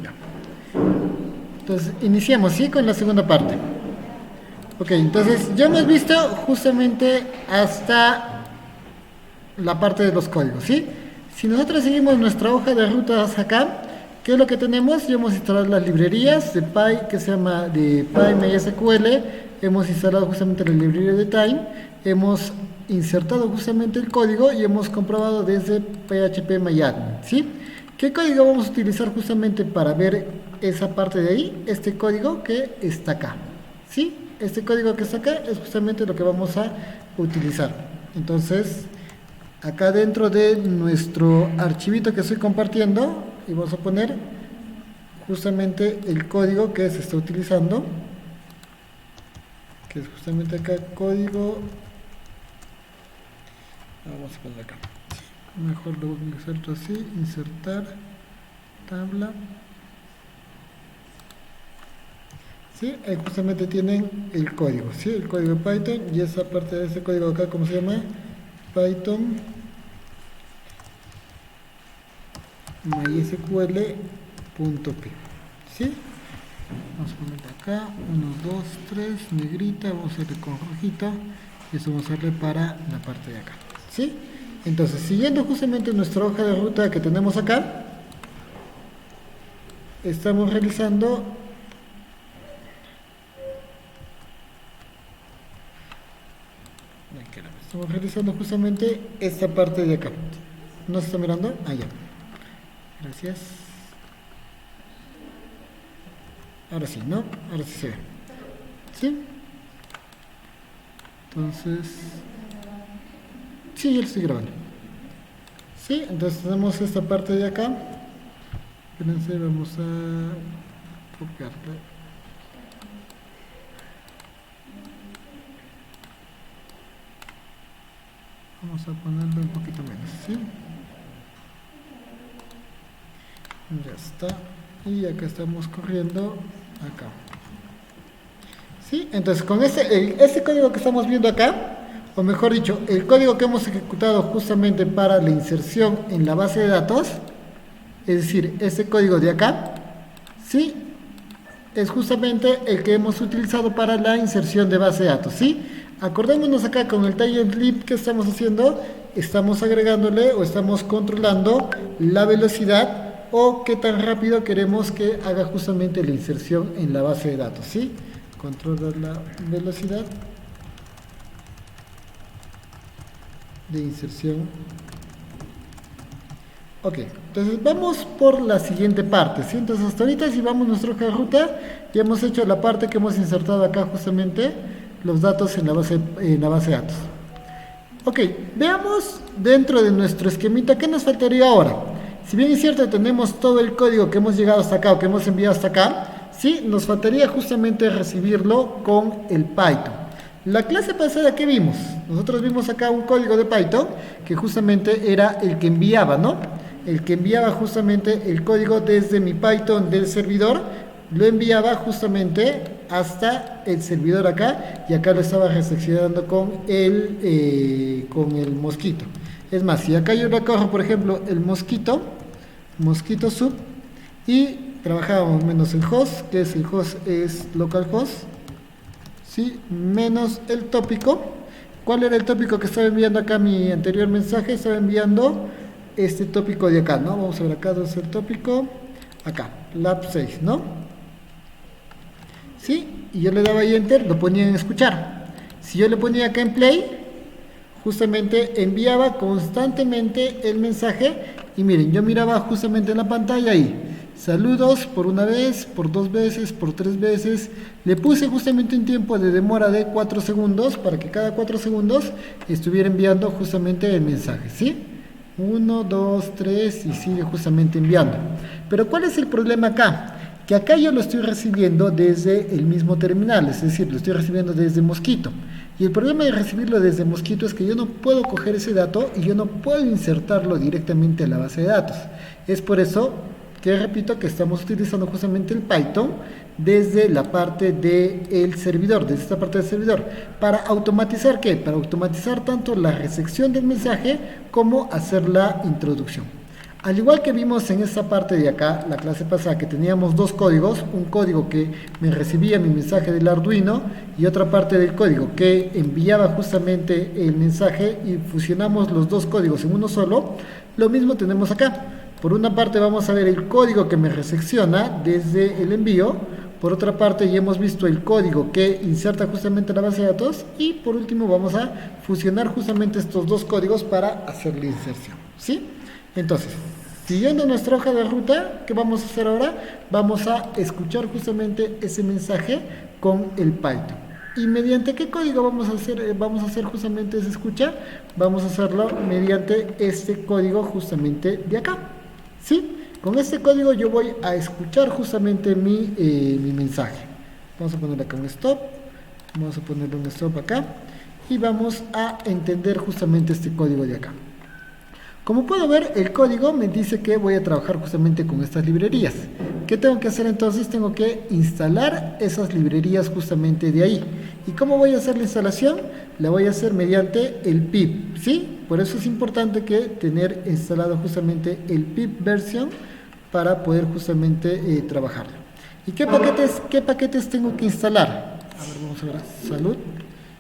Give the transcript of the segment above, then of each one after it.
Ya. Entonces, iniciamos, ¿sí? Con la segunda parte. Ok, entonces ya hemos visto justamente hasta la parte de los códigos, ¿sí? Si nosotros seguimos nuestra hoja de rutas acá, ¿qué es lo que tenemos? Ya hemos instalado las librerías de Py, que se llama de PyMySQL, hemos instalado justamente la librería de Time, hemos insertado justamente el código y hemos comprobado desde PHP-MyAdmin, ¿sí? ¿Qué código vamos a utilizar justamente para ver esa parte de ahí? Este código que está acá, ¿sí? Este código que está acá es justamente lo que vamos a utilizar. Entonces, acá dentro de nuestro archivito que estoy compartiendo, y vamos a poner justamente el código que se está utilizando, que es justamente acá código. Vamos a poner acá. Mejor lo inserto así, insertar tabla. ¿Sí? Ahí justamente tienen el código, ¿sí? El código de Python, y esa parte de ese código acá, ¿cómo se llama? Python mysql.py, ¿sí? Vamos a ponerle acá 1, 2, 3, negrita, vamos a hacerle con rojito, y eso vamos a hacerle para la parte de acá, ¿sí? Entonces, siguiendo justamente nuestra hoja de ruta que tenemos acá, estamos realizando justamente esta parte de acá. ¿No se está mirando? Ah, ya. Gracias. Ahora sí, ¿no? Ahora sí se ve. ¿Sí? Entonces... sí, ya lo estoy grabando. ¿Sí? Entonces tenemos esta parte de acá. Espérense, vamos a copiarla. Vamos a ponerlo un poquito menos, ¿sí? Ya está. Y acá estamos corriendo acá. ¿Sí? Entonces con este código que estamos viendo acá, o mejor dicho, el código que hemos ejecutado justamente para la inserción en la base de datos, es decir, este código de acá, ¿sí? Es justamente el que hemos utilizado para la inserción de base de datos, ¿sí? Acordémonos acá con el tile lib que estamos haciendo, estamos agregándole o estamos controlando la velocidad o qué tan rápido queremos que haga justamente la inserción en la base de datos, ¿sí? Controlar la velocidad de inserción. Ok, entonces vamos por la siguiente parte, ¿sí? Entonces hasta ahorita si vamos a nuestra hoja de ruta, ya hemos hecho la parte que hemos insertado acá justamente, los datos en la base de datos. Ok, veamos dentro de nuestro esquemita, ¿qué nos faltaría ahora? Si bien es cierto, tenemos todo el código que hemos llegado hasta acá o que hemos enviado hasta acá, ¿sí? Nos faltaría justamente recibirlo con el Python. La clase pasada que vimos, nosotros vimos acá un código de Python que justamente era el que enviaba, ¿no? El que enviaba justamente el código desde mi Python del servidor, lo enviaba justamente hasta el servidor acá, y acá lo estaba recepcionando con el mosquito. Es más, si acá yo le corro, por ejemplo, el mosquito sub, y trabajábamos menos el host, que es el host es localhost, ¿sí? Menos el tópico. ¿Cuál era el tópico que estaba enviando acá mi anterior mensaje? Estaba enviando este tópico de acá, ¿no? Vamos a ver acá dónde es el tópico. Acá, lab 6, ¿no? ¿Sí? Y yo le daba ahí enter, lo ponía en escuchar. Si yo le ponía acá en play, justamente enviaba constantemente el mensaje, y miren, yo miraba justamente en la pantalla ahí, saludos por una vez, por 2 veces, por 3 veces, le puse justamente un tiempo de demora de 4 segundos, para que cada 4 segundos estuviera enviando justamente el mensaje, ¿sí? 1, 2, 3, y sigue justamente enviando. Pero ¿cuál es el problema acá? Que acá yo lo estoy recibiendo desde el mismo terminal, es decir, lo estoy recibiendo desde Mosquito. Y el problema de recibirlo desde Mosquito es que yo no puedo coger ese dato y yo no puedo insertarlo directamente a la base de datos. Es por eso que repito que estamos utilizando justamente el Python desde la parte del servidor, desde esta parte del servidor. ¿Para automatizar qué? Para automatizar tanto la recepción del mensaje como hacer la introducción. Al igual que vimos en esta parte de acá, la clase pasada, que teníamos dos códigos, un código que me recibía mi mensaje del Arduino y otra parte del código que enviaba justamente el mensaje y fusionamos los dos códigos en uno solo, lo mismo tenemos acá. Por una parte vamos a ver el código que me recepciona desde el envío, por otra parte ya hemos visto el código que inserta justamente la base de datos y por último vamos a fusionar justamente estos dos códigos para hacer la inserción, ¿sí? Entonces, siguiendo nuestra hoja de ruta, ¿qué vamos a hacer ahora? Vamos a escuchar justamente ese mensaje con el Python. ¿Y mediante qué código vamos a hacer justamente esa escucha? Vamos a hacerlo mediante este código justamente de acá, ¿sí? Con este código yo voy a escuchar justamente mi mensaje. Vamos a ponerle acá un stop, vamos a ponerle un stop acá y vamos a entender justamente este código de acá. Como puedo ver, el código me dice que voy a trabajar justamente con estas librerías. ¿Qué tengo que hacer entonces? Tengo que instalar esas librerías justamente de ahí. ¿Y cómo voy a hacer la instalación? La voy a hacer mediante el pip, ¿sí? Por eso es importante que tener instalado justamente el pip version para poder justamente trabajarlo. ¿Y qué paquetes tengo que instalar? A ver, vamos a ver, salud,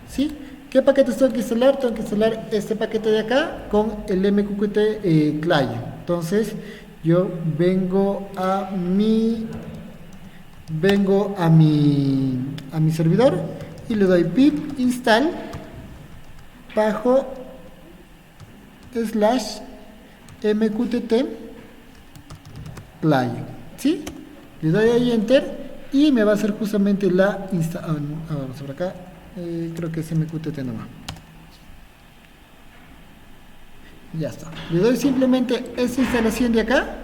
¿sí? ¿Qué paquetes tengo que instalar? Tengo que instalar este paquete de acá con el MQTT client. Entonces, yo vengo a mi servidor y le doy pip install bajo /mqtt client, ¿sí? Le doy ahí enter y me va a hacer justamente la instalación. Vamos por acá. Creo que es MQTT nomás. Ya está. Le doy simplemente esta instalación de acá,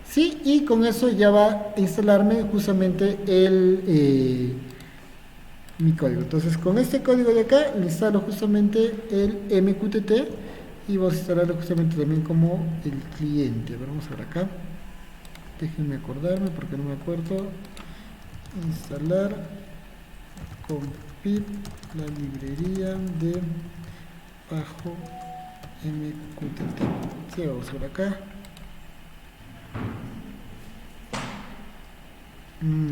¿sí? Y con eso ya va a instalarme justamente mi código. Entonces con este código de acá le instalo justamente el MQTT y vamos a instalarlo justamente también como el cliente. A ver, vamos a ver acá. Déjenme acordarme porque no me acuerdo. Instalar con pip la librería de bajo MQTT. Sí, vamos por acá.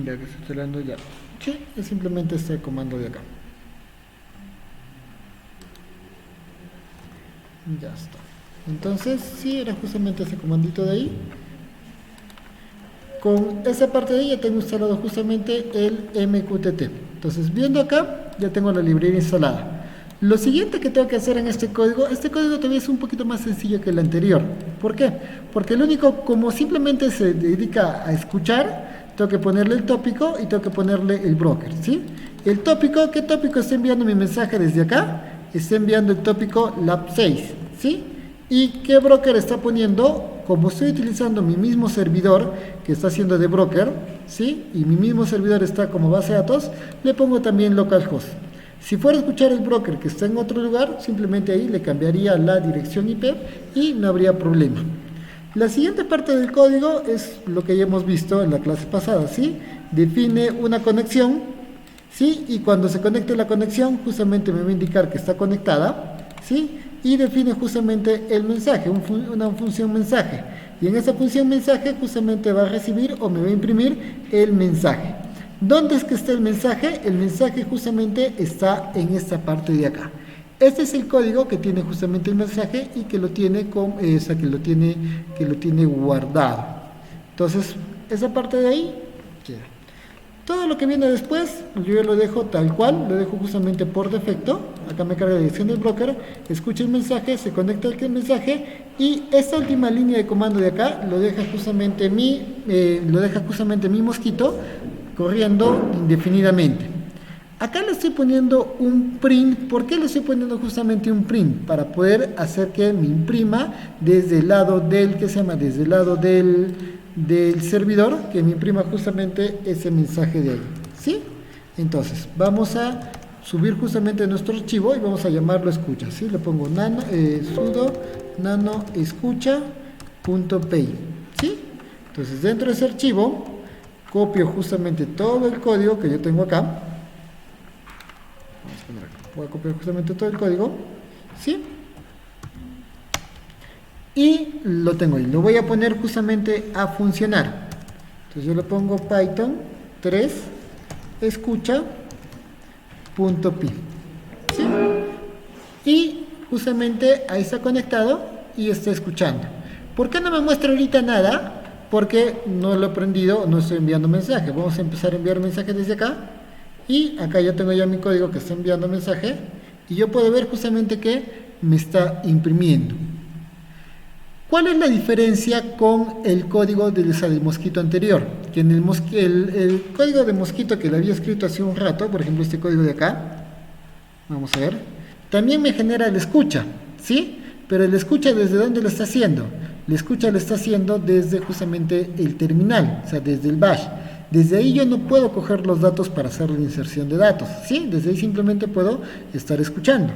Ya que estoy instalando ya. Sí, es simplemente este comando de acá. Ya está. Entonces, sí, era justamente ese comandito de ahí. Con esa parte de ahí ya tengo instalado justamente el MQTT. Entonces, viendo acá, ya tengo la librería instalada. Lo siguiente que tengo que hacer en este código todavía es un poquito más sencillo que el anterior. ¿Por qué? Porque el único, como simplemente se dedica a escuchar, tengo que ponerle el tópico y tengo que ponerle el broker, ¿sí? El tópico, ¿qué tópico está enviando mi mensaje desde acá? Está enviando el tópico lab6, ¿sí? ¿Y qué broker está poniendo? Como estoy utilizando mi mismo servidor que está haciendo de broker, ¿sí? Y mi mismo servidor está como base de datos, le pongo también localhost. Si fuera a escuchar el broker que está en otro lugar, simplemente ahí le cambiaría la dirección IP y no habría problema. La siguiente parte del código es lo que ya hemos visto en la clase pasada, ¿sí? Define una conexión, ¿sí? Y cuando se conecte la conexión, justamente me va a indicar que está conectada, ¿sí? Y define justamente el mensaje, una función mensaje. Y en esa función mensaje justamente va a recibir o me va a imprimir el mensaje. ¿Dónde es que está el mensaje? El mensaje justamente está en esta parte de acá. Este es el código que tiene justamente el mensaje y que lo tiene que lo tiene guardado. Entonces, esa parte de ahí queda. Todo lo que viene después, yo lo dejo tal cual, lo dejo justamente por defecto. Acá me carga la dirección del broker, escucha el mensaje, se conecta al mensaje y esta última línea de comando de acá lo deja justamente mi mosquito corriendo indefinidamente. Acá le estoy poniendo un print. ¿Por qué le estoy poniendo justamente un print? Para poder hacer que me imprima desde el lado del servidor, que me imprima justamente ese mensaje de ahí, ¿sí? Entonces, vamos a subir justamente nuestro archivo y vamos a llamarlo escucha, ¿sí? Le pongo sudo nano escucha.py, ¿sí? Entonces, dentro de ese archivo, copio justamente todo el código que yo tengo acá. Voy a copiar justamente todo el código, ¿sí? y lo tengo ahí. Lo voy a poner justamente a funcionar. Entonces yo le pongo Python 3 escucha punto .py, ¿sí? Y justamente ahí está conectado y está escuchando. ¿Por qué no me muestra ahorita nada? Porque no lo he prendido, no estoy enviando mensaje. Vamos a empezar a enviar mensaje desde acá. Y acá yo tengo ya mi código que está enviando mensaje. Y yo puedo ver justamente que me está imprimiendo. ¿Cuál es la diferencia con el código del mosquito anterior? Que en el código de mosquito que le había escrito hace un rato, por ejemplo este código de acá, vamos a ver, también me genera el escucha, ¿sí? Pero el escucha, ¿desde dónde lo está haciendo? El escucha lo está haciendo desde justamente el terminal, o sea, desde el bash. Desde ahí yo no puedo coger los datos para hacer la inserción de datos, ¿sí? Desde ahí simplemente puedo estar escuchando.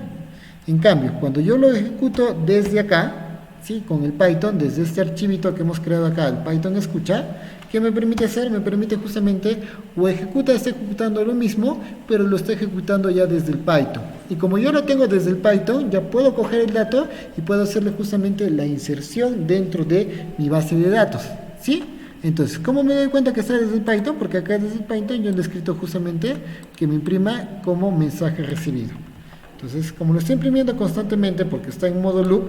En cambio, cuando yo lo ejecuto desde acá, ¿sí? Con el Python, desde este archivito que hemos creado acá, el Python escucha, ¿qué me permite hacer? Me permite justamente, está ejecutando lo mismo, pero lo está ejecutando ya desde el Python. Y como yo lo tengo desde el Python, ya puedo coger el dato y puedo hacerle justamente la inserción dentro de mi base de datos, ¿sí? Entonces, ¿cómo me doy cuenta que está desde el Python? Porque acá desde el Python yo le he escrito justamente que me imprima como mensaje recibido. Entonces, como lo estoy imprimiendo constantemente porque está en modo loop,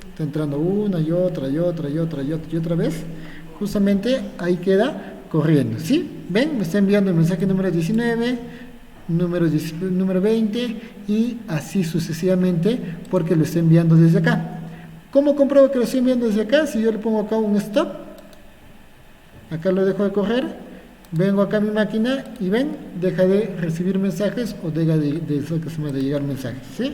está entrando una y otra y otra y otra y otra y otra vez, justamente ahí queda corriendo, ¿sí? ¿Ven? Me está enviando el mensaje número 19, número 20 y así sucesivamente porque lo está enviando desde acá. ¿Cómo compruebo que lo estoy enviando desde acá? Si yo le pongo acá un stop, acá lo dejo de correr, vengo acá a mi máquina y ven, deja de recibir mensajes o deja de llegar mensajes, ¿sí?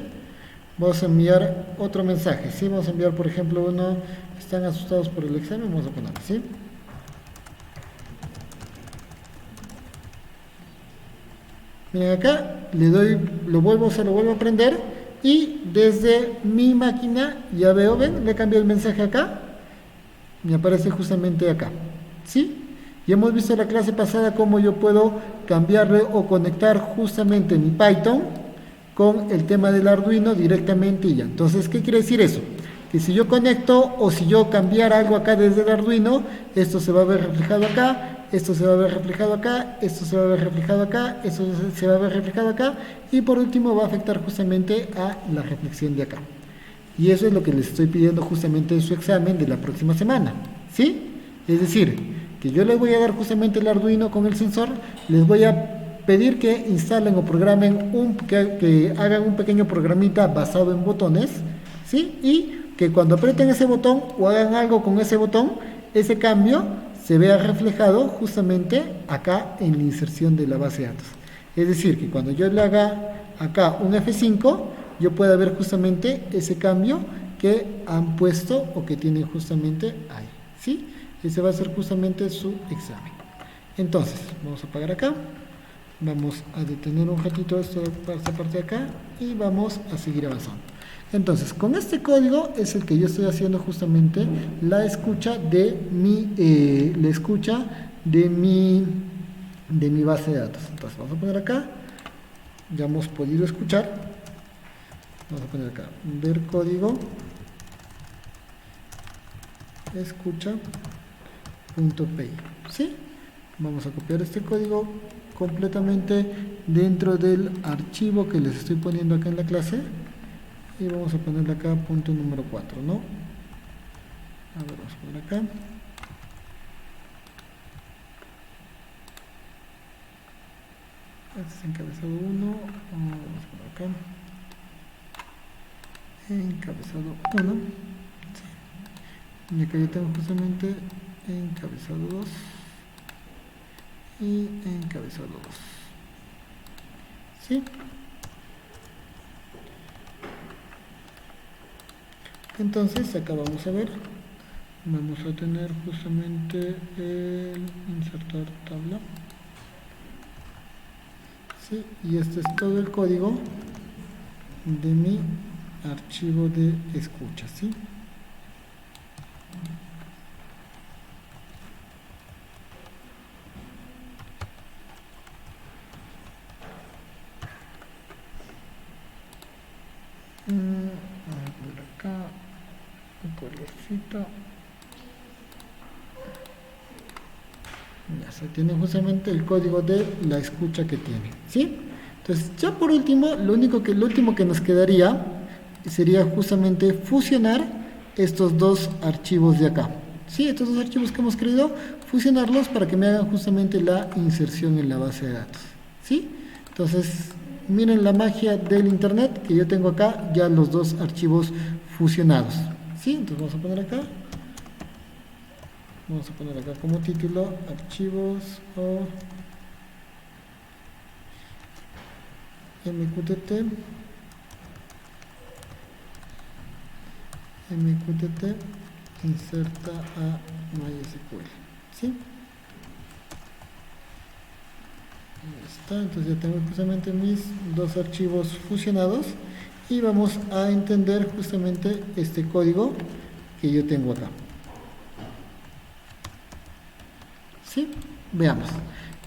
Vamos a enviar otro mensaje, ¿sí? Vamos a enviar, por ejemplo, uno, están asustados por el examen, vamos a poner, ¿sí? Miren acá, lo vuelvo a prender y desde mi máquina, ya veo, ven, le cambié el mensaje acá, me aparece justamente acá, ¿sí? Y hemos visto en la clase pasada cómo yo puedo cambiarle o conectar justamente mi Python con el tema del Arduino directamente y ya. Entonces, ¿qué quiere decir eso? Que si yo conecto o si yo cambiara algo acá desde el Arduino, esto se va a ver reflejado acá, esto se va a ver reflejado acá, esto se va a ver reflejado acá, esto se va a ver reflejado acá y por último va a afectar justamente a la reflexión de acá. Y eso es lo que les estoy pidiendo justamente en su examen de la próxima semana, ¿sí? Es decir, que yo les voy a dar justamente el Arduino con el sensor, les voy a pedir que instalen o programen, que hagan un pequeño programita basado en botones, ¿sí? Y que cuando aprieten ese botón o hagan algo con ese botón, ese cambio se vea reflejado justamente acá en la inserción de la base de datos. Es decir, que cuando yo le haga acá un F5, yo pueda ver justamente ese cambio que han puesto o que tienen justamente ahí, ¿sí? Ese va a ser justamente su examen. Entonces, vamos a apagar acá, vamos a detener un ratito esta parte de acá y vamos a seguir avanzando. Entonces, con este código es el que yo estoy haciendo justamente la escucha de mi base de datos. Entonces, vamos a poner acá, ya hemos podido escuchar, vamos a poner acá, ver código, escucha.py, ¿sí? Vamos a copiar este código completamente dentro del archivo que les estoy poniendo acá en la clase y vamos a ponerle acá punto número 4, ¿no? A ver, vamos a poner acá. Este es encabezado 1, vamos a poner acá. Encabezado 1, sí. Y acá yo tengo justamente encabezado 2 y encabezado 2, ¿sí? Entonces acá vamos a ver, vamos a tener justamente el insertar tabla, ¿sí? Y este es todo el código de mi archivo de escucha, ¿sí? A ver acá, ¿cuál es? Despacito. Ya se tiene justamente el código de la escucha que tiene, ¿sí? Entonces, ya por último, lo último que nos quedaría sería justamente fusionar estos dos archivos de acá, ¿sí? Estos dos archivos que hemos querido fusionarlos para que me hagan justamente la inserción en la base de datos, ¿sí? Entonces, miren la magia del internet, que yo tengo acá ya los dos archivos fusionados, ¿sí? Entonces vamos a poner acá. Vamos a poner acá como título archivos o MQTT inserta a MySQL, ¿sí? Ahí está, entonces ya tengo justamente mis dos archivos fusionados y vamos a entender justamente este código que yo tengo acá. ¿Sí? Veamos.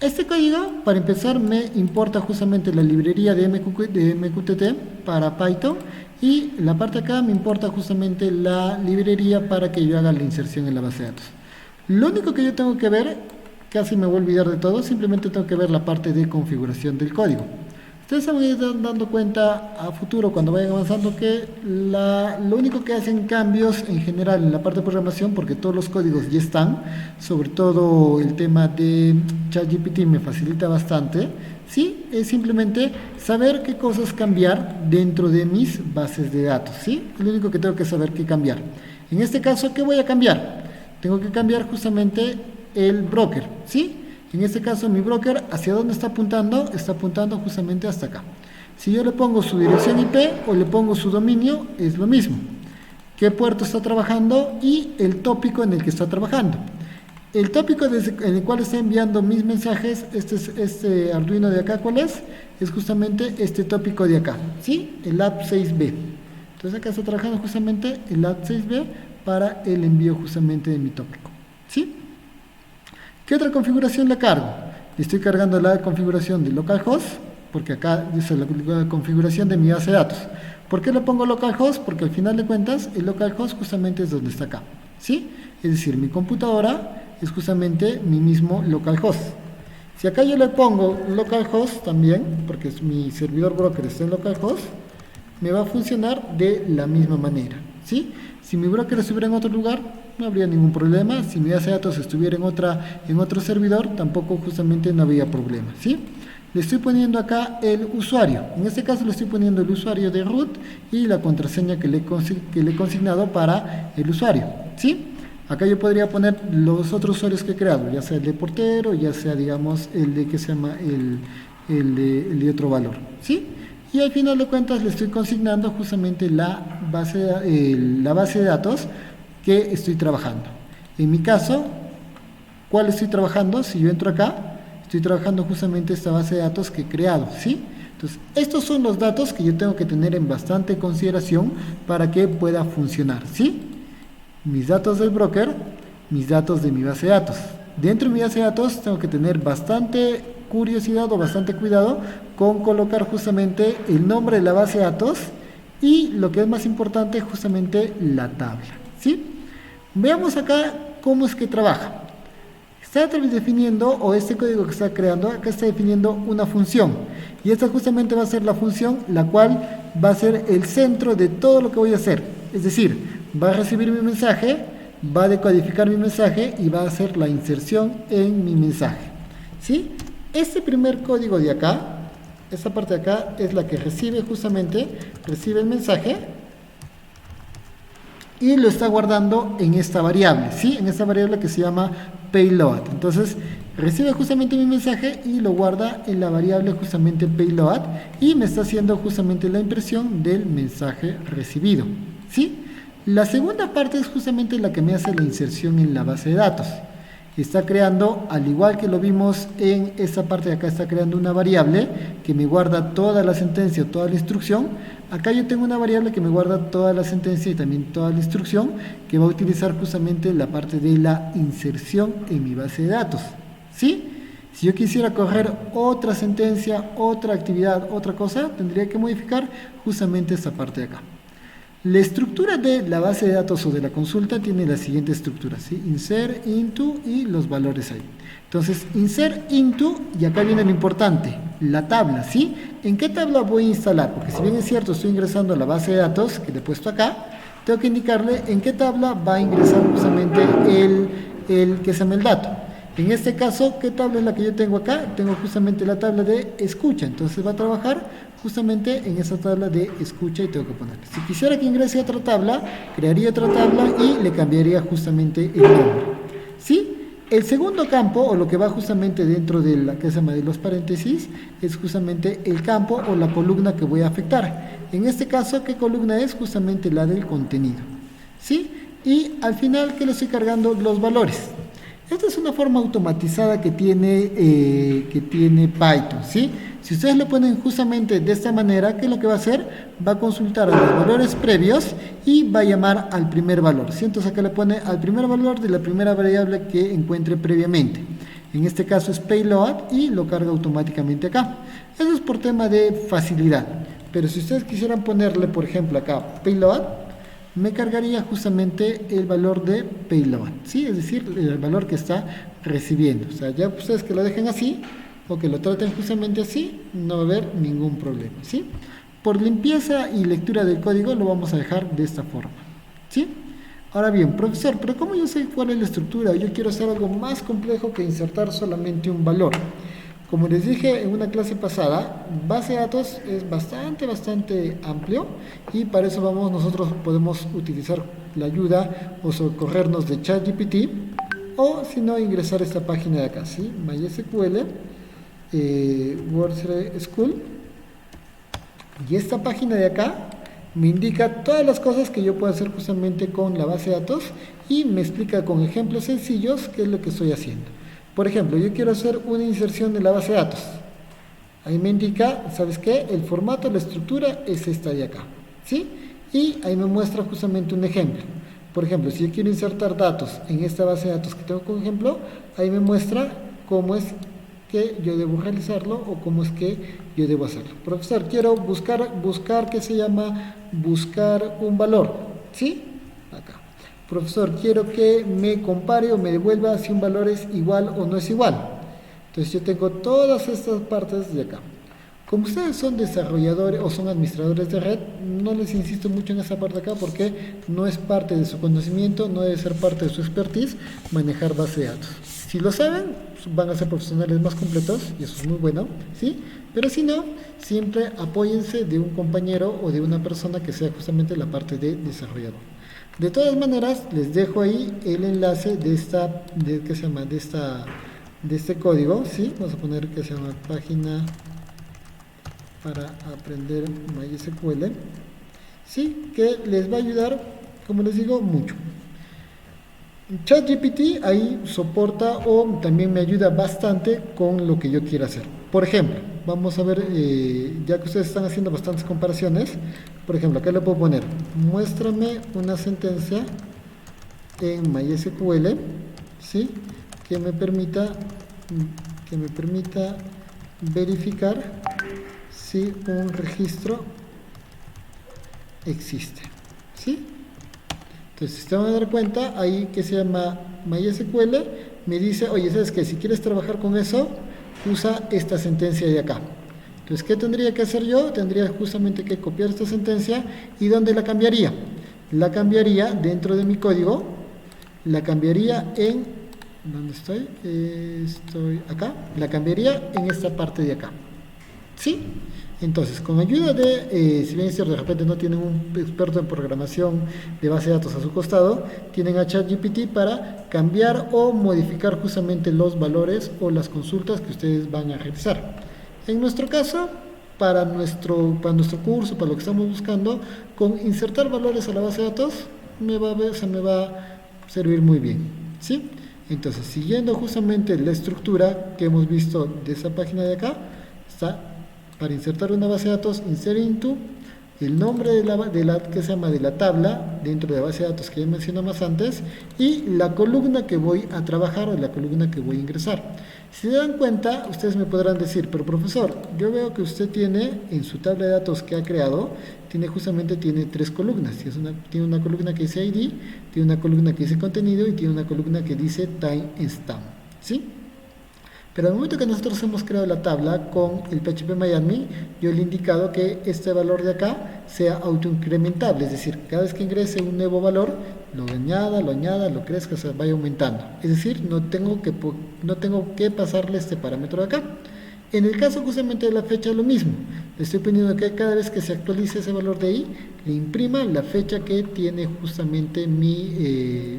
Este código, para empezar, me importa justamente la librería de MQTT para Python y la parte de acá me importa justamente la librería para que yo haga la inserción en la base de datos. Lo único que yo tengo que ver, casi me voy a olvidar de todo, simplemente tengo que ver la parte de configuración del código. Ustedes se van a ir dando cuenta a futuro, cuando vayan avanzando, que lo único que hacen cambios en general en la parte de programación, porque todos los códigos ya están, sobre todo el tema de ChatGPT me facilita bastante, ¿sí? Es simplemente saber qué cosas cambiar dentro de mis bases de datos, ¿sí? Es lo único que tengo que saber qué cambiar. En este caso, ¿qué voy a cambiar? Tengo que cambiar justamente el broker, ¿sí? En este caso mi broker, ¿hacia dónde está apuntando? Está apuntando justamente hasta acá. Si yo le pongo su dirección IP o le pongo su dominio, es lo mismo. ¿Qué puerto está trabajando? Y el tópico en el que está trabajando. El tópico en el cual está enviando mis mensajes, este Arduino de acá, ¿cuál es? Es justamente este tópico de acá, ¿sí? El app6b. Entonces acá está trabajando justamente el app6b para el envío justamente de mi tópico, ¿sí? ¿Qué otra configuración le cargo? Le estoy cargando la configuración de localhost, porque acá dice la configuración de mi base de datos. ¿Por qué le pongo localhost? Porque al final de cuentas el localhost justamente es donde está acá, ¿sí? Es decir, mi computadora es justamente mi mismo localhost. Si acá yo le pongo localhost también, porque mi servidor broker está en localhost, me va a funcionar de la misma manera, ¿sí? Si mi broker estuviera en otro lugar, no habría ningún problema. Si mi base de datos estuviera en otro servidor, tampoco justamente no habría problema, ¿sí? Le estoy poniendo acá el usuario. En este caso le estoy poniendo el usuario de root y la contraseña que le he consignado para el usuario, ¿sí? Acá yo podría poner los otros usuarios que he creado, ya sea el de portero, ya sea, digamos, el de que se llama el de otro valor, ¿sí? Y al final de cuentas le estoy consignando justamente la base de datos que estoy trabajando. En mi caso, ¿cuál estoy trabajando? Si yo entro acá, estoy trabajando justamente esta base de datos que he creado, ¿sí? Entonces, estos son los datos que yo tengo que tener en bastante consideración para que pueda funcionar, ¿sí? Mis datos del broker, mis datos de mi base de datos. Dentro de mi base de datos tengo que tener bastante curiosidad o bastante cuidado con colocar justamente el nombre de la base de datos y lo que es más importante, justamente la tabla, ¿sí? Veamos acá cómo es que trabaja. Está definiendo, o este código que está creando, acá está definiendo una función. Y esta justamente va a ser la función, la cual va a ser el centro de todo lo que voy a hacer. Es decir, va a recibir mi mensaje, va a decodificar mi mensaje y va a hacer la inserción en mi mensaje, ¿sí? Este primer código de acá, esta parte de acá, es la que recibe el mensaje y lo está guardando en esta variable, ¿sí? En esta variable que se llama payload. Entonces, recibe justamente mi mensaje y lo guarda en la variable justamente payload y me está haciendo justamente la impresión del mensaje recibido, ¿sí? La segunda parte es justamente la que me hace la inserción en la base de datos. Está creando, al igual que lo vimos en esta parte de acá, está creando una variable que me guarda toda la sentencia, toda la instrucción. Acá yo tengo una variable que me guarda toda la sentencia y también toda la instrucción, que va a utilizar justamente la parte de la inserción en mi base de datos, ¿sí? Si yo quisiera correr otra sentencia, otra actividad, otra cosa, tendría que modificar justamente esta parte de acá. La estructura de la base de datos o de la consulta tiene la siguiente estructura, ¿sí? Insert, into y los valores ahí. Entonces, insert, into, y acá viene lo importante, la tabla, ¿sí? ¿En qué tabla voy a instalar? Porque si bien es cierto, estoy ingresando a la base de datos que le he puesto acá, tengo que indicarle en qué tabla va a ingresar justamente que se llama el dato. En este caso, ¿qué tabla es la que yo tengo acá? Tengo justamente la tabla de escucha, entonces va a trabajar justamente en esa tabla de escucha y tengo que ponerle. Si quisiera que ingrese a otra tabla, crearía otra tabla y le cambiaría justamente el nombre. ¿Sí? El segundo campo, o lo que va justamente dentro de la que se llama de los paréntesis, es justamente el campo o la columna que voy a afectar. En este caso, ¿qué columna es? Justamente la del contenido. ¿Sí? Y al final, ¿qué le estoy cargando? Los valores. Esta es una forma automatizada que tiene Python, ¿sí? Si ustedes lo ponen justamente de esta manera, ¿qué es lo que va a hacer? Va a consultar a los valores previos y va a llamar al primer valor, ¿sí? Entonces acá le pone al primer valor de la primera variable que encuentre previamente. En este caso es payload y lo carga automáticamente acá. Eso es por tema de facilidad. Pero si ustedes quisieran ponerle, por ejemplo, acá payload, me cargaría justamente el valor de payload, ¿sí? Es decir, el valor que está recibiendo. O sea, ya ustedes que lo dejen así o que lo traten justamente así, no va a haber ningún problema, ¿sí? Por limpieza y lectura del código lo vamos a dejar de esta forma, ¿sí? Ahora bien, profesor, pero ¿cómo yo sé cuál es la estructura? Yo quiero hacer algo más complejo que insertar solamente un valor. Como les dije en una clase pasada, base de datos es bastante amplio y para eso nosotros podemos utilizar la ayuda o socorrernos de ChatGPT o si no ingresar a esta página de acá, ¿sí? MySQL, WordPress School, y esta página de acá me indica todas las cosas que yo puedo hacer justamente con la base de datos y me explica con ejemplos sencillos qué es lo que estoy haciendo. Por ejemplo, yo quiero hacer una inserción en la base de datos. Ahí me indica, ¿sabes qué? El formato, la estructura es esta de acá, ¿sí? Y ahí me muestra justamente un ejemplo. Por ejemplo, si yo quiero insertar datos en esta base de datos que tengo como ejemplo, ahí me muestra cómo es que yo debo realizarlo o cómo es que yo debo hacerlo. Profesor, quiero buscar ¿qué se llama? Buscar un valor, ¿sí? Acá. Profesor, quiero que me compare o me devuelva si un valor es igual o no es igual. Entonces yo tengo todas estas partes de acá. Como ustedes son desarrolladores o son administradores de red, no les insisto mucho en esa parte de acá porque no es parte de su conocimiento, no debe ser parte de su expertise manejar base de datos. Si lo saben, van a ser profesionales más completos y eso es muy bueno, ¿sí? Pero si no, siempre apóyense de un compañero o de una persona que sea justamente la parte de desarrollador. De todas maneras, les dejo ahí el enlace de este código, ¿sí? Vamos a poner que se llama página para aprender MySQL, ¿sí? Que les va a ayudar, como les digo, mucho. ChatGPT ahí soporta o también me ayuda bastante con lo que yo quiera hacer. Por ejemplo, vamos a ver, ya que ustedes están haciendo bastantes comparaciones, por ejemplo, acá le puedo poner, muéstrame una sentencia en MySQL, ¿sí? que me permita verificar si un registro existe, ¿sí? Entonces, si te van a dar cuenta, ahí que se llama MySQL, me dice, oye, ¿sabes qué? Si quieres trabajar con eso, usa esta sentencia de acá. Entonces, ¿qué tendría que hacer yo? Tendría justamente que copiar esta sentencia. ¿Y dónde la cambiaría? La cambiaría dentro de mi código, la cambiaría en... ¿Dónde estoy? Estoy acá. La cambiaría en esta parte de acá. ¿Sí? Entonces, con ayuda de, si bien es cierto, de repente no tienen un experto en programación de base de datos a su costado, tienen a ChatGPT para cambiar o modificar justamente los valores o las consultas que ustedes van a realizar. En nuestro caso, para nuestro curso, para lo que estamos buscando, con insertar valores a la base de datos, me va a servir muy bien, ¿sí? Entonces, siguiendo justamente la estructura que hemos visto de esa página de acá, está para insertar una base de datos, insert into, el nombre de la tabla dentro de la base de datos que ya mencionamos antes y la columna que voy a trabajar o la columna que voy a ingresar. Si se dan cuenta, ustedes me podrán decir, pero profesor, yo veo que usted tiene en su tabla de datos que ha creado, tiene tres columnas. Tiene una columna que dice ID, tiene una columna que dice contenido y tiene una columna que dice time stamp, ¿sí? Pero al momento que nosotros hemos creado la tabla con el PHP-MyAdmin, yo le he indicado que este valor de acá sea autoincrementable, es decir, cada vez que ingrese un nuevo valor, lo añada, lo crezca, se vaya aumentando. Es decir, no tengo que pasarle este parámetro de acá. En el caso justamente de la fecha, lo mismo. Le estoy pidiendo que cada vez que se actualice ese valor de ahí, le imprima la fecha que tiene justamente mi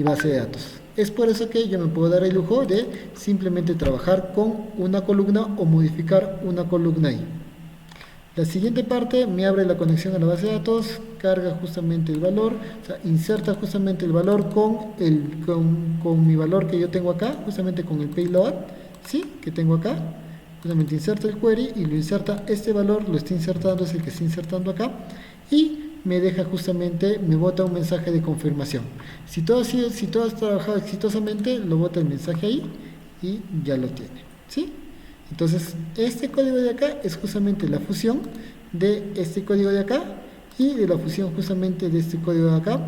base de datos. Es por eso que yo me puedo dar el lujo de simplemente trabajar con una columna o modificar una columna ahí. La siguiente parte me abre la conexión a la base de datos, carga justamente el valor, o sea, inserta justamente el valor con mi valor que yo tengo acá, justamente con el payload, ¿sí? Que tengo acá. Justamente inserta el query y lo inserta, este valor lo está insertando, es el que está insertando acá, y me deja justamente, me bota un mensaje de confirmación. Si todo has trabajado exitosamente, lo bota el mensaje ahí y ya lo tiene, ¿sí? Entonces, este código de acá es justamente la fusión de este código de acá y de la fusión justamente de este código de acá,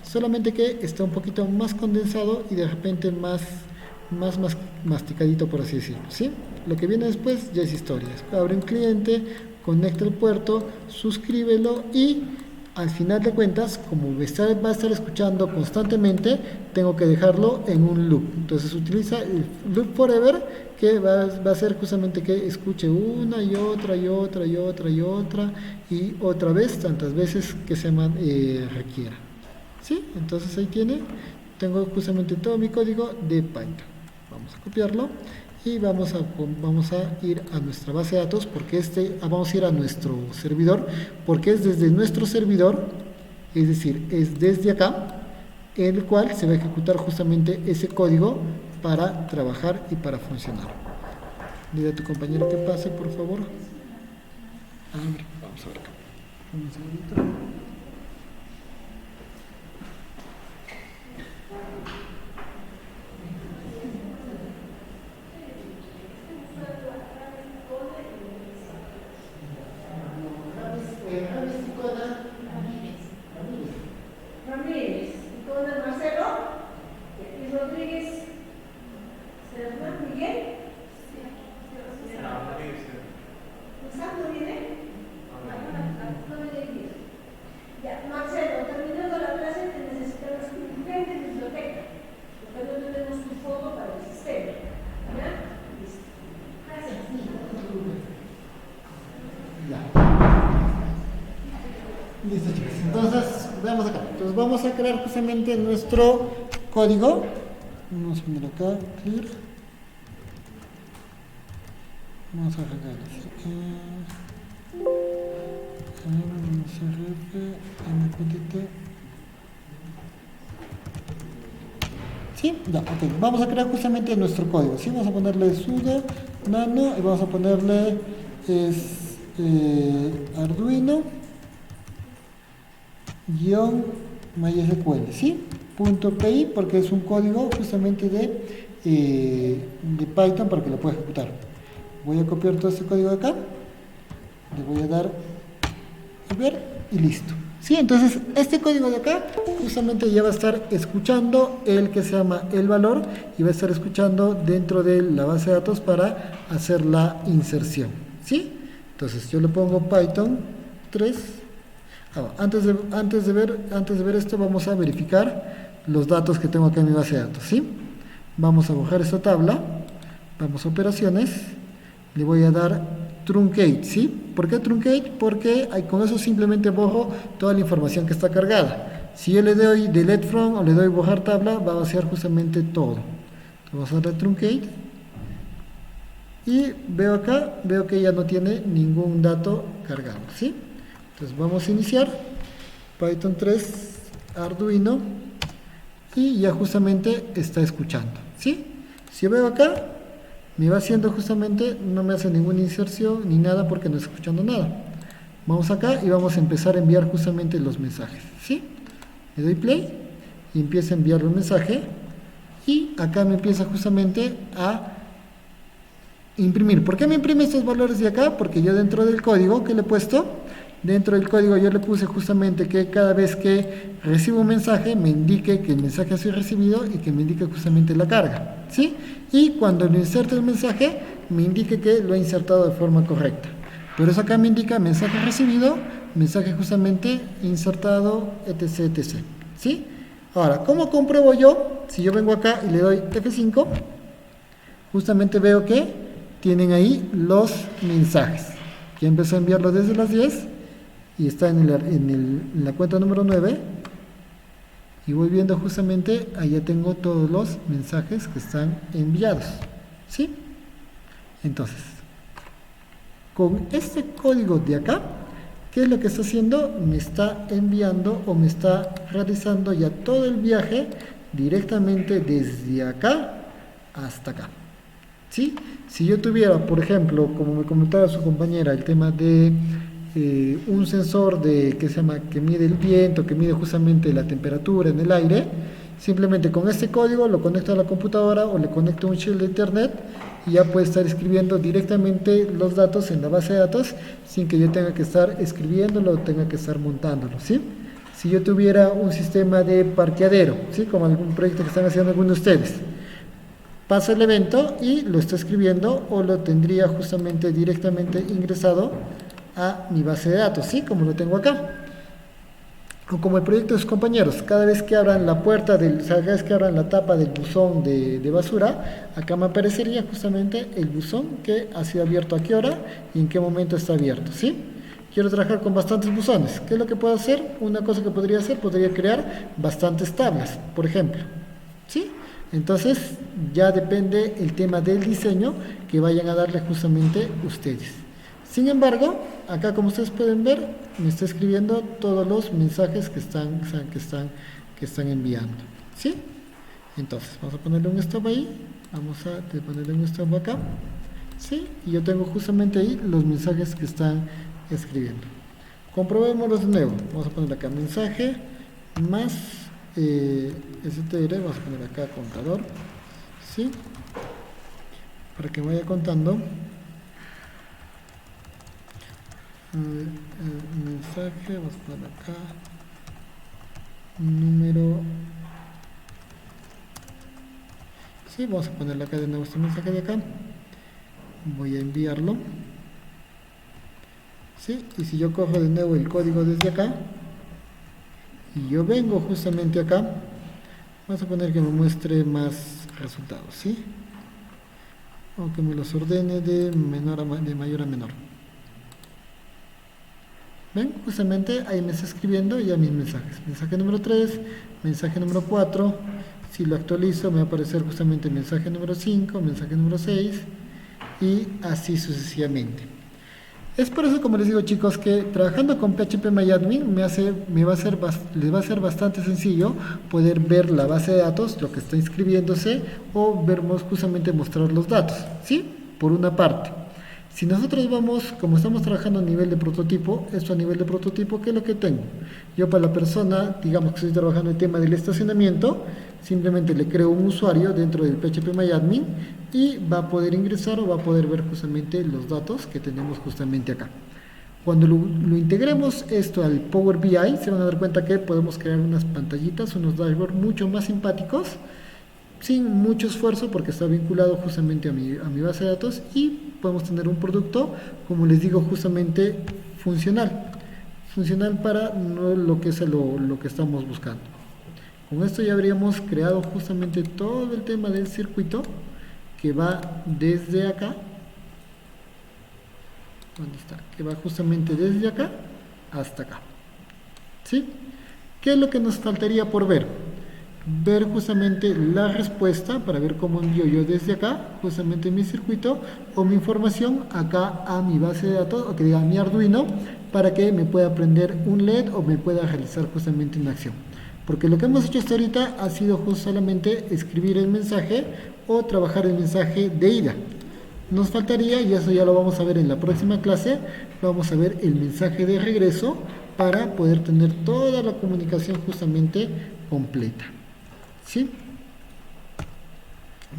solamente que está un poquito más condensado y de repente más masticadito, por así decirlo, ¿sí? Lo que viene después ya es historia. Abre un cliente, conecta el puerto, suscríbelo y al final de cuentas, como va a estar escuchando constantemente, tengo que dejarlo en un loop. Entonces utiliza el loop forever, que va a hacer justamente que escuche una y otra y otra y otra y otra y otra vez, tantas veces que se requiera. ¿Sí? Entonces ahí tengo justamente todo mi código de Python. Vamos a copiarlo y vamos a ir a nuestra base de datos, porque vamos a ir a nuestro servidor, porque es desde nuestro servidor, es decir, es desde acá, en el cual se va a ejecutar justamente ese código para trabajar y para funcionar. Dile a tu compañero que pase, por favor. Vamos a ver acá. Un segundito. Listo, chicos. Entonces, veamos acá. Entonces vamos a crear justamente nuestro código. Vamos a poner acá, clear. Vamos a arreglar ¿sí? Ya, ok. Vamos a crear justamente nuestro código. ¿Sí? Vamos a ponerle sudo nano y vamos a ponerle Arduino -MySQL, ¿sí? .py, porque es un código justamente de Python para que lo pueda ejecutar. Voy a copiar todo este código de acá, le voy a dar copiar y listo. ¿Sí? Entonces este código de acá justamente ya va a estar escuchando el que se llama el valor y va a estar escuchando dentro de la base de datos para hacer la inserción, ¿sí? Entonces yo le pongo Python 3. Antes de ver esto, vamos a verificar los datos que tengo acá en mi base de datos, ¿sí? Vamos a bajar esta tabla, vamos a operaciones, le voy a dar truncate, ¿sí? ¿Por qué truncate? Porque con eso simplemente borro toda la información que está cargada. Si yo le doy delete from o le doy borrar tabla, va a vaciar justamente todo. Vamos a dar truncate y veo que ya no tiene ningún dato cargado, ¿sí? Entonces vamos a iniciar Python 3 Arduino y ya justamente está escuchando, ¿sí? Si veo acá, me va haciendo justamente, no me hace ninguna inserción ni nada porque no está escuchando nada. Vamos acá y vamos a empezar a enviar justamente los mensajes, ¿sí? Le doy play y empieza a enviar un mensaje y acá me empieza justamente a imprimir. ¿Por qué me imprime estos valores de acá? Porque yo dentro del código que le he puesto, dentro del código yo le puse justamente que cada vez que recibo un mensaje me indique que el mensaje ha sido recibido y que me indique justamente la carga, ¿sí? Y cuando lo inserte el mensaje me indique que lo he insertado de forma correcta. Por eso acá me indica mensaje recibido, mensaje justamente insertado, etc, etc, ¿sí? Ahora, ¿cómo compruebo yo? Si yo vengo acá y le doy F5, justamente veo que tienen ahí los mensajes. Ya empezó a enviarlo desde las 10 y está en la cuenta número 9. Y voy viendo justamente, ahí ya tengo todos los mensajes que están enviados, ¿sí? Entonces, con este código de acá, ¿qué es lo que está haciendo? Me está enviando o me está realizando ya todo el viaje directamente desde acá hasta acá, ¿sí? Si yo tuviera, por ejemplo, como me comentaba su compañera, el tema de un sensor que mide el viento, que mide justamente la temperatura en el aire, simplemente con este código lo conecto a la computadora o le conecto a un shield de internet y ya puede estar escribiendo directamente los datos en la base de datos sin que yo tenga que estar escribiéndolo o tenga que estar montándolo, ¿sí? Si yo tuviera un sistema de parqueadero, ¿sí? Como algún proyecto que están haciendo algunos de ustedes, pasa el evento y lo está escribiendo o lo tendría justamente directamente ingresado a mi base de datos, ¿sí? Como lo tengo acá. O como el proyecto de sus compañeros, cada vez que abran la puerta, o sea, cada vez que abran la tapa del buzón de basura, acá me aparecería justamente el buzón que ha sido abierto a qué hora y en qué momento está abierto, ¿sí? Quiero trabajar con bastantes buzones. ¿Qué es lo que puedo hacer? Una cosa que podría hacer, podría crear bastantes tablas, por ejemplo, ¿sí? Entonces, ya depende el tema del diseño que vayan a darle justamente ustedes. Sin embargo, acá como ustedes pueden ver, me está escribiendo todos los mensajes que están enviando, ¿sí? Entonces, vamos a ponerle un stop ahí, vamos a ponerle un stop acá, ¿sí? Y yo tengo justamente ahí los mensajes que están escribiendo. Comprobémoslos de nuevo, vamos a poner acá mensaje más str, vamos a poner acá contador, ¿sí? Para que me vaya contando. Mensaje, vamos a poner acá número, sí, vamos a ponerle acá de nuevo este mensaje de acá, voy a enviarlo, sí, y si yo cojo de nuevo el código desde acá y yo vengo justamente acá, vamos a poner que me muestre más resultados, sí, o que me los ordene de mayor a menor. ¿Ven? Justamente ahí me está escribiendo ya mis mensajes. Mensaje número 3, mensaje número 4. Si lo actualizo me va a aparecer justamente mensaje número 5, mensaje número 6 y así sucesivamente. Es por eso, como les digo, chicos, que trabajando con PHPMyAdmin les va a ser bastante sencillo poder ver la base de datos, lo que está inscribiéndose, o vermos justamente mostrar los datos, ¿sí? Por una parte. Si nosotros vamos, como estamos trabajando a nivel de prototipo, esto a nivel de prototipo, ¿qué es lo que tengo? Yo para la persona, digamos que estoy trabajando el tema del estacionamiento, simplemente le creo un usuario dentro del PHPMyAdmin y va a poder ingresar o va a poder ver justamente los datos que tenemos justamente acá. Cuando lo integremos esto al Power BI, se van a dar cuenta que podemos crear unas pantallitas, unos dashboards mucho más simpáticos, sin mucho esfuerzo porque está vinculado justamente a mi base de datos y podemos tener un producto, como les digo, justamente funcional para lo que es lo que estamos buscando. Con esto ya habríamos creado justamente todo el tema del circuito que va desde acá, ¿dónde está? Que va justamente desde acá hasta acá, ¿sí? ¿Qué es lo que nos faltaría por ver? Ver justamente la respuesta para ver cómo envío yo desde acá, justamente mi circuito o mi información acá a mi base de datos, o que diga mi Arduino, para que me pueda prender un LED o me pueda realizar justamente una acción. Porque lo que hemos hecho hasta ahorita ha sido solamente escribir el mensaje o trabajar el mensaje de ida. Nos faltaría, y eso ya lo vamos a ver en la próxima clase, vamos a ver el mensaje de regreso para poder tener toda la comunicación justamente completa, ¿sí?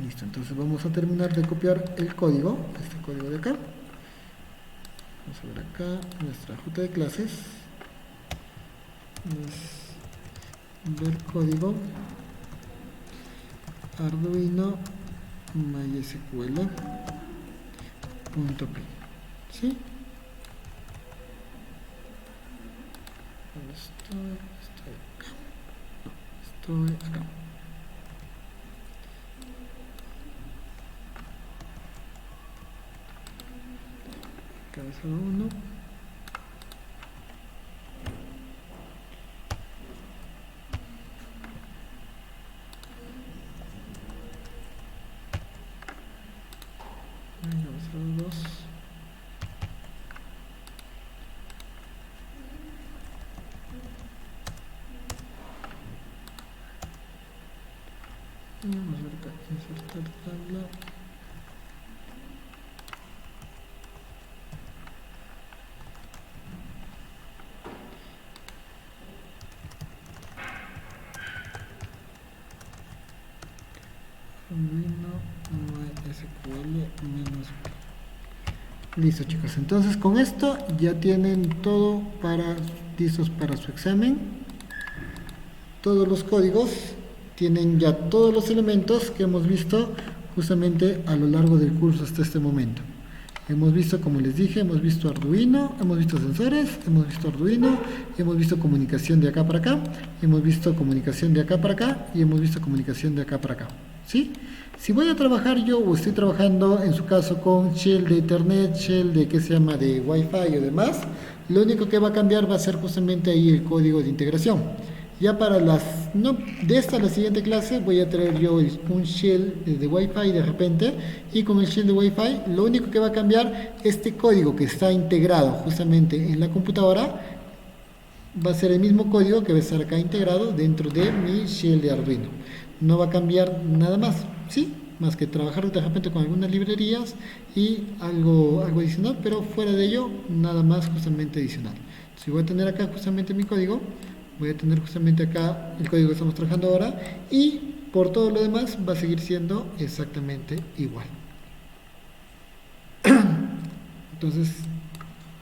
Listo, entonces vamos a terminar de copiar el código, este código de acá. Vamos a ver acá nuestra ruta de clases. Ver código Arduino mysql.py, ¿sí? Estoy acá. Cabeza 1. Cabeza 2. Vamos a ver acá, insertar tabla. Arduino mysql-p. Listo, chicos, entonces con esto ya tienen todo listos para su examen. Todos los códigos tienen ya todos los elementos que hemos visto justamente a lo largo del curso hasta este momento. Hemos visto, como les dije, hemos visto Arduino, hemos visto sensores, hemos visto Arduino, hemos visto comunicación de acá para acá, hemos visto comunicación de acá para acá y hemos visto comunicación de acá para acá, ¿sí? Si voy a trabajar yo o estoy trabajando en su caso con shell de Ethernet, shell de de Wi-Fi o demás, lo único que va a cambiar va a ser justamente ahí el código de integración. Ya para de esta a la siguiente clase voy a traer yo un shell de Wi-Fi de repente, y con el shell de Wi-Fi lo único que va a cambiar, este código que está integrado justamente en la computadora, va a ser el mismo código que va a estar acá integrado dentro de mi shell de Arduino. No va a cambiar nada más, ¿sí? Más que trabajar de repente con algunas librerías y algo adicional, pero fuera de ello, nada más justamente adicional. Si voy a tener acá justamente mi código, voy a tener justamente acá el código que estamos trabajando ahora, y por todo lo demás va a seguir siendo exactamente igual. Entonces,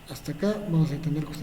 hasta acá vamos a tener justamente